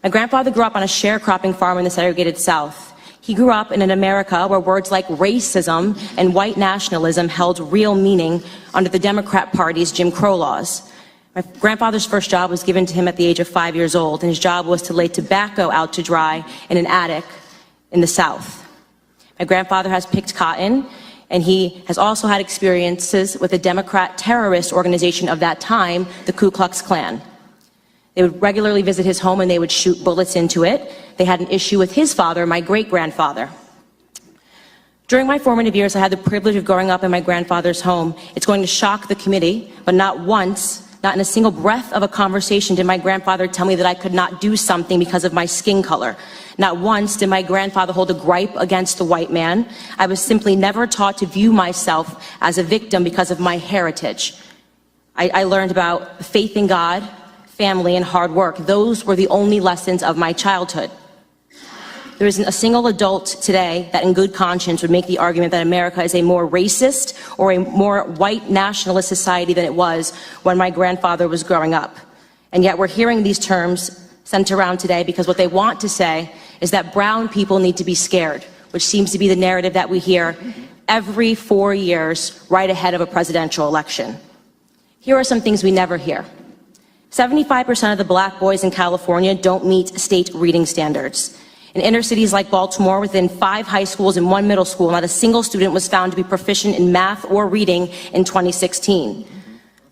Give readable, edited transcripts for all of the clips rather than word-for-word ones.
My grandfather grew up on a sharecropping farm in the segregated South. He grew up in an America where words like racism and white nationalism held real meaning under the Democrat Party's Jim Crow laws. My grandfather's first job was given to him at the age of 5 years old, and his job was to lay tobacco out to dry in an attic in the South. My grandfather has picked cotton, and he has also had experiences with a Democrat terrorist organization of that time, the Ku Klux Klan. They would regularly visit his home and they would shoot bullets into it. They had an issue with his father, my great-grandfather. During my formative years, I had the privilege of growing up in my grandfather's home. It's going to shock the committee, but not once, not in a single breath of a conversation did my grandfather tell me that I could not do something because of my skin color. Not once did my grandfather hold a gripe against the white man. I was simply never taught to view myself as a victim because of my heritage. I learned about faith in God, family, and hard work. Those were the only lessons of my childhood. There isn't a single adult today that in good conscience would make the argument that America is a more racist or a more white nationalist society than it was when my grandfather was growing up. And yet we're hearing these terms sent around today because what they want to say is that brown people need to be scared, which seems to be the narrative that we hear every 4 years right ahead of a presidential election. Here are some things we never hear. 75% of the black boys in California don't meet state reading standards. In inner cities like Baltimore, within 5 high schools and 1 middle school, not a single student was found to be proficient in math or reading in 2016.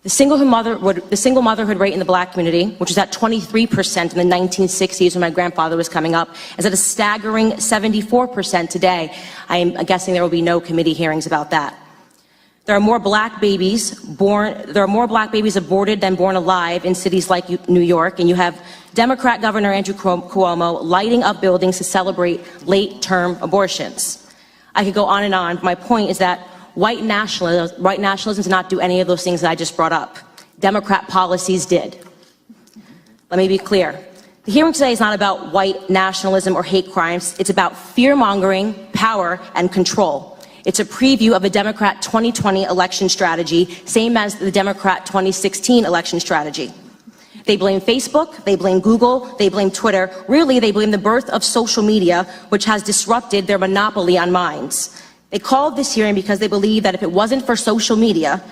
The single motherhood rate in the black community, which was at 23% in the 1960s when my grandfather was coming up, is at a staggering 74% today. I am guessing there will be no committee hearings about that. There are more black babies aborted than born alive in cities like New York, and you have Democrat Governor Andrew Cuomo lighting up buildings to celebrate late-term abortions. I could go on and on, but my point is that white nationalism did not do any of those things that I just brought up. Democrat policies did. Let me be clear. The hearing today is not about white nationalism or hate crimes. It's about fear-mongering, power, and control. It's a preview of the Democrat 2020 election strategy, same as the Democrat 2016 election strategy. They blame Facebook, they blame Google, they blame Twitter. Really, they blame the birth of social media, which has disrupted their monopoly on minds. They called this hearing because they believe that if it wasn't for social media,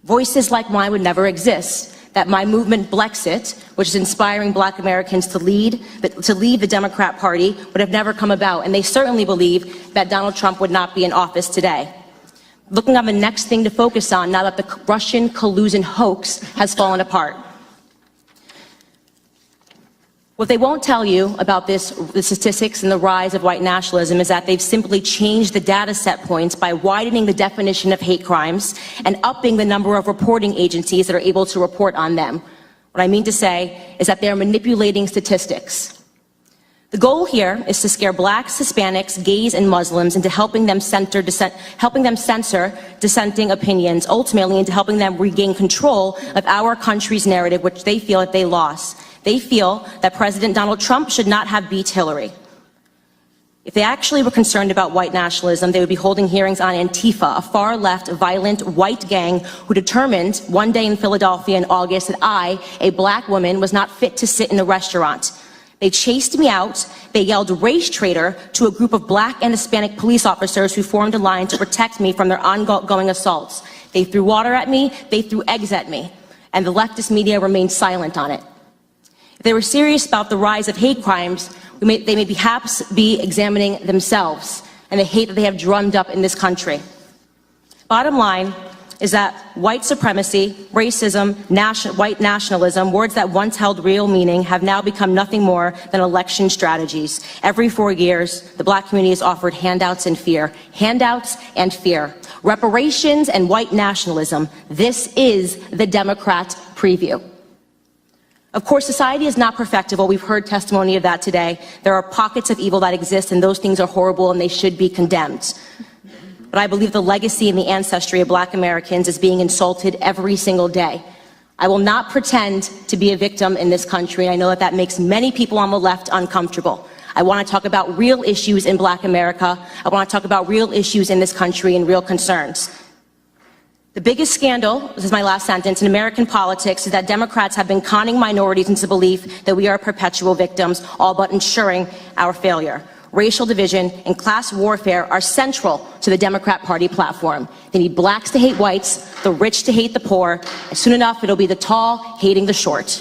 voices like mine would never exist. That my movement Blexit, which is inspiring black Americans to leave the Democrat Party, would have never come about. And they certainly believe that Donald Trump would not be in office today. Looking on the next thing to focus on now that the Russian collusion hoax has fallen apart. What they won't tell you about the statistics and the rise of white nationalism is that they've simply changed the data set points by widening the definition of hate crimes and upping the number of reporting agencies that are able to report on them. What I mean to say is that they're manipulating statistics. The goal here is to scare blacks, Hispanics, gays, and Muslims into helping them censor dissenting opinions, ultimately into helping them regain control of our country's narrative, which they feel that they lost. They feel that President Donald Trump should not have beat Hillary. If they actually were concerned about white nationalism, they would be holding hearings on Antifa, a far-left, violent, white gang who determined one day in Philadelphia in August that I, a black woman, was not fit to sit in a restaurant. They chased me out. They yelled race traitor to a group of black and Hispanic police officers who formed a line to protect me from their ongoing assaults. They threw water at me. They threw eggs at me. And the leftist media remained silent on it. If they were serious about the rise of hate crimes, they may perhaps be examining themselves and the hate that they have drummed up in this country. Bottom line is that white supremacy, racism, white nationalism, words that once held real meaning, have now become nothing more than election strategies. Every 4 years, the black community is offered handouts and fear. Handouts and fear. Reparations and white nationalism. This is the Democrat preview. Of course, society is not perfectible. We've heard testimony of that today. There are pockets of evil that exist, and those things are horrible, and they should be condemned. But I believe the legacy and the ancestry of black Americans is being insulted every single day. I will not pretend to be a victim in this country, and I know that that makes many people on the left uncomfortable. I want to talk about real issues in black America. I want to talk about real issues in this country and real concerns. The biggest scandal, this is my last sentence, in American politics is that Democrats have been conning minorities into belief that we are perpetual victims, all but ensuring our failure. Racial division and class warfare are central to the Democrat Party platform. They need blacks to hate whites, the rich to hate the poor, and soon enough it'll be the tall hating the short.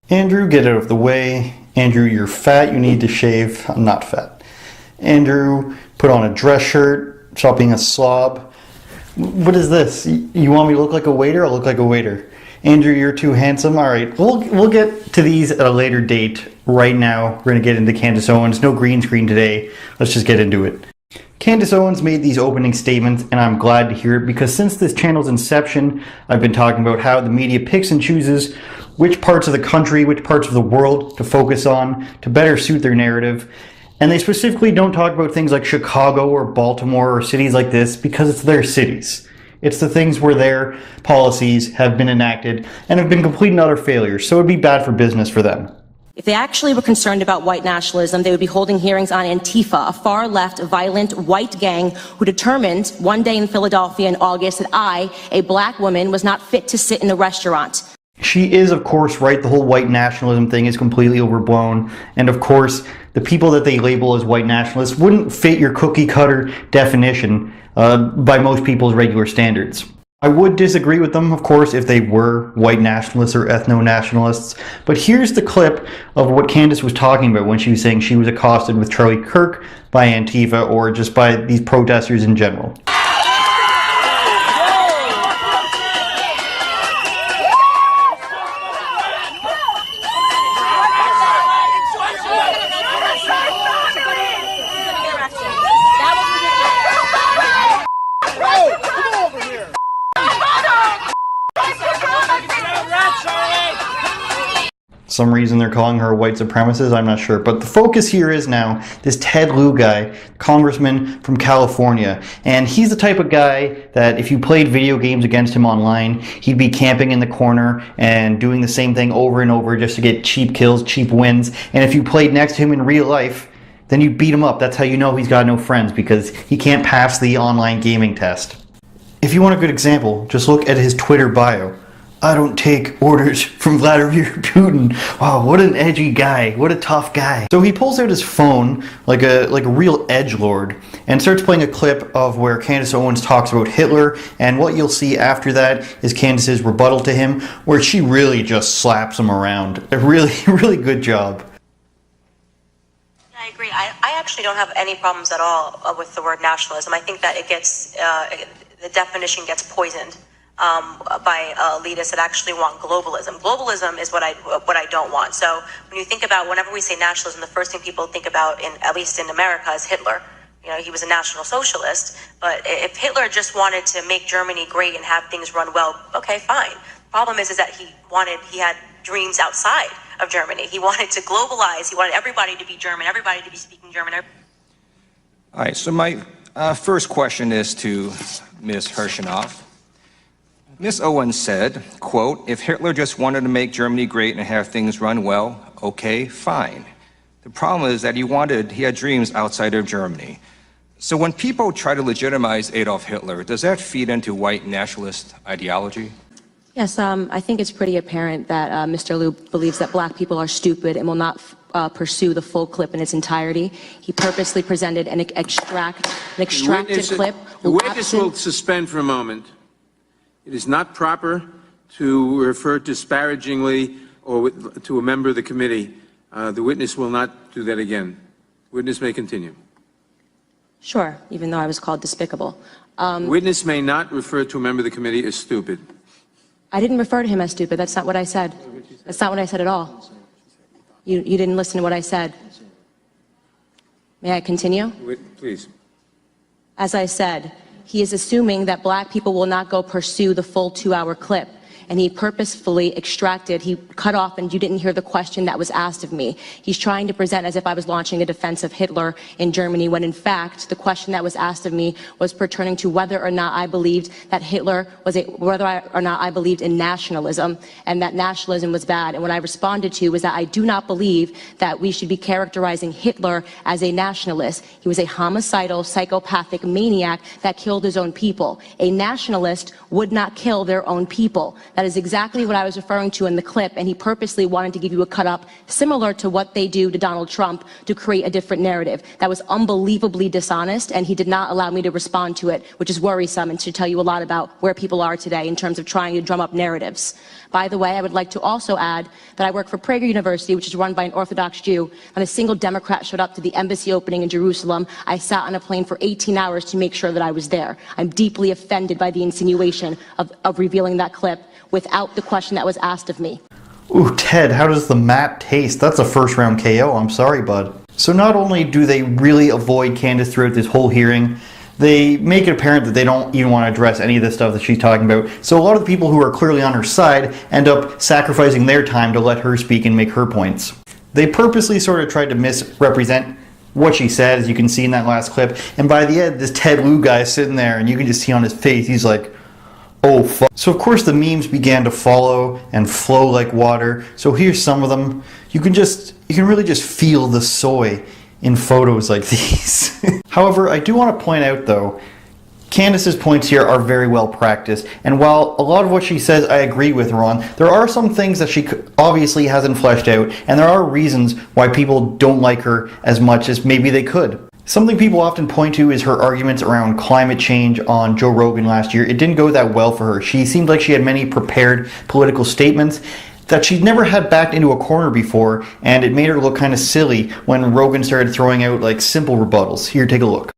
Andrew, get out of the way. Andrew, you're fat, you need to shave. I'm not fat. Andrew, put on a dress shirt, stop being a slob. What is this? You want me to look like a waiter? I'll look like a waiter. Andrew, you're too handsome. All right, we'll get to these at a later date. Right now, we're going to get into Candace Owens. No green screen today. Let's just get into it. Candace Owens made these opening statements, and I'm glad to hear it because since this channel's inception, I've been talking about how the media picks and chooses which parts of the country, which parts of the world to focus on to better suit their narrative. And they specifically don't talk about things like Chicago or Baltimore or cities like this because it's their cities. It's the things where their policies have been enacted and have been complete and utter failures, so it would be bad for business for them. If they actually were concerned about white nationalism, they would be holding hearings on Antifa, a far-left, violent, white gang who determined one day in Philadelphia in August that I, a black woman, was not fit to sit in a restaurant. She is, of course, right. The whole white nationalism thing is completely overblown. And, of course, the people that they label as white nationalists wouldn't fit your cookie-cutter definition by most people's regular standards. I would disagree with them, of course, if they were white nationalists or ethno-nationalists. But here's the clip of what Candace was talking about when she was saying she was accosted with Charlie Kirk by Antifa or just by these protesters in general. Some reason they're calling her a white supremacist, I'm not sure. But the focus here is now this Ted Lieu guy, congressman from California. And he's the type of guy that if you played video games against him online, he'd be camping in the corner and doing the same thing over and over just to get cheap kills, cheap wins. And if you played next to him in real life, then you beat him up. That's how you know he's got no friends, because he can't pass the online gaming test. If you want a good example, just look at his Twitter bio. I don't take orders from Vladimir Putin. Wow, what an edgy guy. What a tough guy. So he pulls out his phone like a real edgelord and starts playing a clip of where Candace Owens talks about Hitler, and what you'll see after that is Candace's rebuttal to him, where she really just slaps him around. A really good job. I agree. I actually don't have any problems at all with the word nationalism. I think that it gets, the definition gets poisoned by elitists that actually want globalism. Globalism is what I don't want. So when you think about, whenever we say nationalism, the first thing people think about, at least in America, is Hitler. You know, he was a National Socialist, but if Hitler just wanted to make Germany great and have things run well, okay, fine. Problem is that he had dreams outside of Germany. He wanted to globalize. He wanted everybody to be German, everybody to be speaking German. All right, so my first question is to Ms. Hirschenoff. Ms. Owens said, quote, if Hitler just wanted to make Germany great and have things run well, okay, fine. The problem is that he had dreams outside of Germany. So when people try to legitimize Adolf Hitler, does that feed into white nationalist ideology? Yes, I think it's pretty apparent that Mr. Lieu believes that black people are stupid and will not pursue the full clip in its entirety. He purposely presented an extracted clip. The witness will suspend for a moment. It is not proper to refer disparagingly or to a member of the committee. The witness will not do that again. Witness may continue. Sure, even though I was called despicable. Witness may not refer to a member of the committee as stupid. I didn't refer to him as stupid. That's not what I said. That's not what I said at all. You didn't listen to what I said. May I continue? Please. As I said, he is assuming that black people will not go pursue the full 2-hour clip. and he purposefully he cut off, and you didn't hear the question that was asked of me. He's trying to present as if I was launching a defense of Hitler in Germany, when in fact, the question that was asked of me was pertaining to whether or not I believed that whether or not I believed in nationalism, and that nationalism was bad. And what I responded to was that I do not believe that we should be characterizing Hitler as a nationalist. He was a homicidal, psychopathic maniac that killed his own people. A nationalist would not kill their own people. That is exactly what I was referring to in the clip, and he purposely wanted to give you a cut-up similar to what they do to Donald Trump to create a different narrative. That was unbelievably dishonest, and he did not allow me to respond to it, which is worrisome and should tell you a lot about where people are today in terms of trying to drum up narratives. By the way, I would like to also add that I work for Prager University, which is run by an Orthodox Jew. Not a single Democrat showed up to the embassy opening in Jerusalem. I sat on a plane for 18 hours to make sure that I was there. I'm deeply offended by the insinuation of revealing that clip without the question that was asked of me. Ooh, Ted, how does the mat taste? That's a first-round KO. I'm sorry, bud. So not only do they really avoid Candace throughout this whole hearing, they make it apparent that they don't even want to address any of the stuff that she's talking about. So a lot of the people who are clearly on her side end up sacrificing their time to let her speak and make her points. They purposely sort of tried to misrepresent what she said, as you can see in that last clip. And by the end, this Ted Lieu guy is sitting there, and you can just see on his face, he's like, oh fuck. So of course the memes began to follow and flow like water. So here's some of them. You can really just feel the soy in photos like these. However, I do want to point out though, Candace's points here are very well practiced, and while a lot of what she says I agree with her on, there are some things that she obviously hasn't fleshed out, and there are reasons why people don't like her as much as maybe they could. Something people often point to is her arguments around climate change on Joe Rogan last year. It didn't go that well for her. She seemed like she had many prepared political statements that she'd never had backed into a corner before, and it made her look kind of silly when Rogan started throwing out like simple rebuttals. Here, take a look.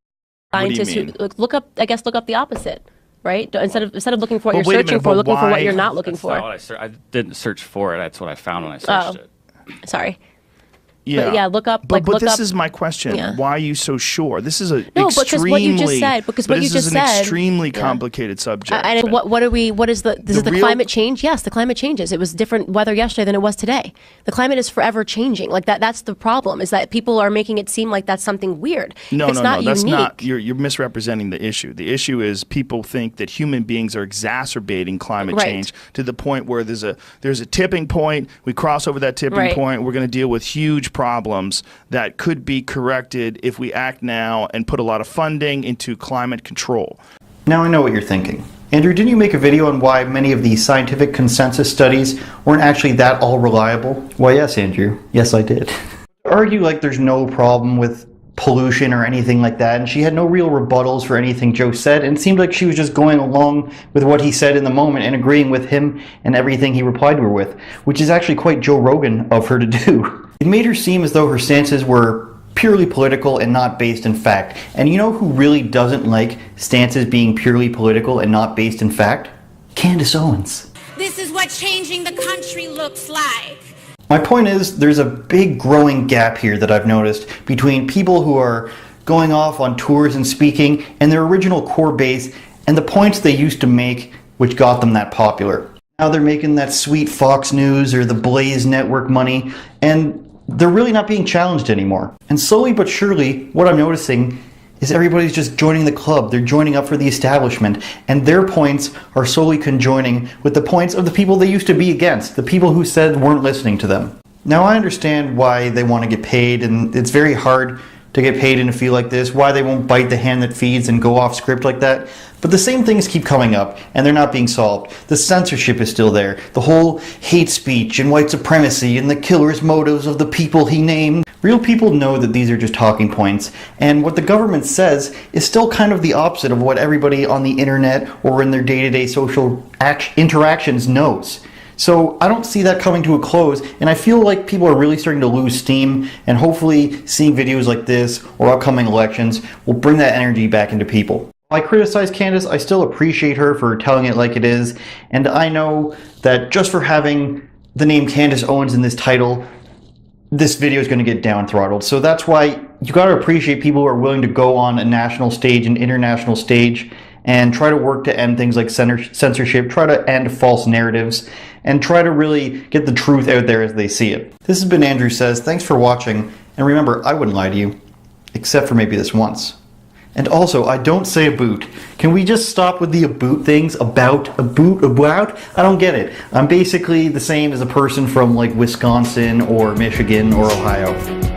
Scientists who look up the opposite, right? Instead of looking for what you're searching for, looking for what you're not looking for. I didn't search for it. That's what I found when I searched it. Sorry. Yeah, but yeah. Look up. But this is my question. Yeah. Why are you so sure? This is a because what you just said. Because what you just said. This is an extremely complicated subject. And what is the climate change? Yes, the climate changes. It was different weather yesterday than it was today. The climate is forever changing. Like that. That's the problem. Is that people are making it seem like that's something weird. No, that's not. You're misrepresenting the issue. The issue is people think that human beings are exacerbating climate change to the point where there's a tipping point. We cross over that tipping point. We're going to deal with huge problems that could be corrected if we act now and put a lot of funding into climate control. Now I know what you're thinking. Andrew, didn't you make a video on why many of the scientific consensus studies weren't actually that all reliable? Why, yes, Andrew. Yes, I did. Argue like there's no problem with pollution or anything like that, and she had no real rebuttals for anything Joe said, and it seemed like she was just going along with what he said in the moment and agreeing with him and everything he replied to her with, which is actually quite Joe Rogan of her to do. It made her seem as though her stances were purely political and not based in fact. And you know who really doesn't like stances being purely political and not based in fact? Candace Owens. This is what changing the country looks like. My point is, there's a big growing gap here that I've noticed between people who are going off on tours and speaking and their original core base and the points they used to make which got them that popular. Now they're making that sweet Fox News or the Blaze Network money, and they're really not being challenged anymore. And slowly but surely, what I'm noticing is everybody's just joining the club. They're joining up for the establishment, and their points are slowly conjoining with the points of the people they used to be against, the people who said weren't listening to them. Now I understand why they want to get paid, and it's very hard to get paid in a field like this, why they won't bite the hand that feeds and go off script like that. But the same things keep coming up, and they're not being solved. The censorship is still there. The whole hate speech and white supremacy and the killer's motives of the people he named. Real people know that these are just talking points, and what the government says is still kind of the opposite of what everybody on the internet or in their day-to-day social interactions knows. So I don't see that coming to a close, and I feel like people are really starting to lose steam, and hopefully seeing videos like this or upcoming elections will bring that energy back into people. While I criticize Candace, I still appreciate her for telling it like it is, and I know that just for having the name Candace Owens in this title, this video is going to get down throttled. So that's why you got to appreciate people who are willing to go on a national stage, an international stage, and try to work to end things like censorship, try to end false narratives, and try to really get the truth out there as they see it. This has been Andrew Says. Thanks for watching, and remember, I wouldn't lie to you, except for maybe this once. And also, I don't say about. Can we just stop with the about things? About? I don't get it. I'm basically the same as a person from like Wisconsin or Michigan or Ohio.